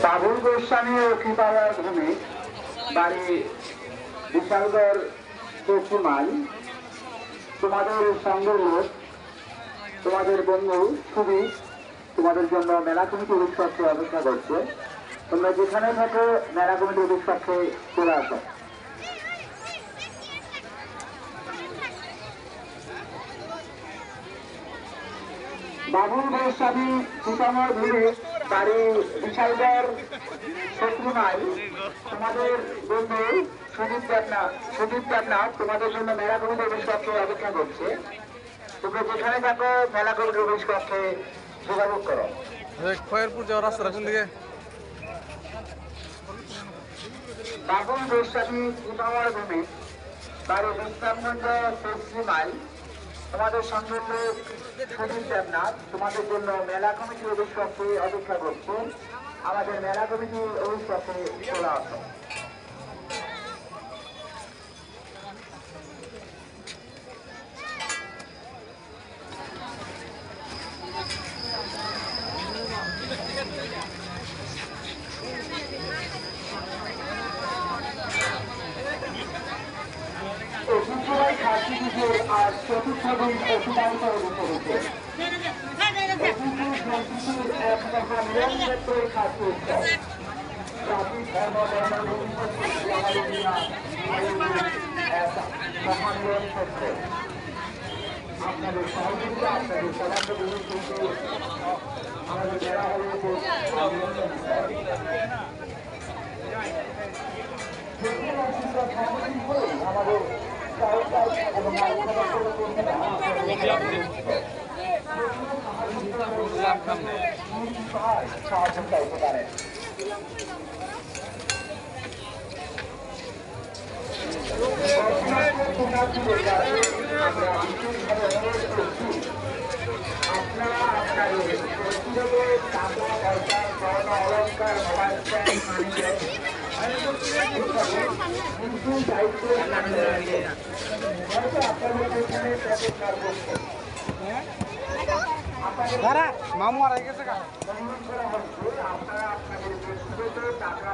বাবুল গোস্বামী ও কৃপালয় ভূমি বাড়ি বিশালগড় পশ্চিমাল তোমাদের সঙ্গের লোক তোমাদের বন্ধু খুবই তোমাদের জন্য মেলা কমিটি অভিষ্পক্ষে অপেক্ষা করছে। তোমরা যেখানে থাকো মেলা কমিটি অভিষ্পক্ষে চলে আসো। বাবুল গোস্বামী সীতাময় ভূমি বাড়ি বিশালগড় শত্রুমাই তোমাদের বন্ধু সুদীপ দেবনাথ তোমাদের জন্য মেলা কমিটি অভিষ্পক্ষে অপেক্ষা করছে। তোমরা যেখানে থাকো মেলা কমিটি অভিষ্পক্ষে যোগাযোগ করো। খয়েরপুর যাওয়ার রাস্তা কোন দিকে? বাবুল গোস্বামী সীতাময় ভূমি বাড়ি বিশ্রামগঞ্জ পশ্চিমাই তোমাদের সঙ্গে লোক সুদীপ দেবনাথ তোমাদের জন্য মেলা কমিটি অভিষ্পক্ষে অপেক্ষা করছে। আমাদের মেলা কমিটি অভিষ্পক্ষে চলে আসো। ঐতিহ্যবাহী খাসি পুজোর আজ চতুর্থ দিন অতিবাহিত হতে চলেছে। খাসি উৎসব জাতি ধর্ম মহানিয়ম সত্য আপনাদের সহযোগিতা আপনাদের সমাজে কিন্তু আমাদের মেলা হলে আমাদের সাহায্য চাইতে পারেন। আপনারা আপনাদের টাকা পয়সা স্বর্ণ অলঙ্কার মোবাইল কিন্তু দায়িত্ব মামু আর গেছে আপনারা আপনাদের ব্যক্তিগত টাকা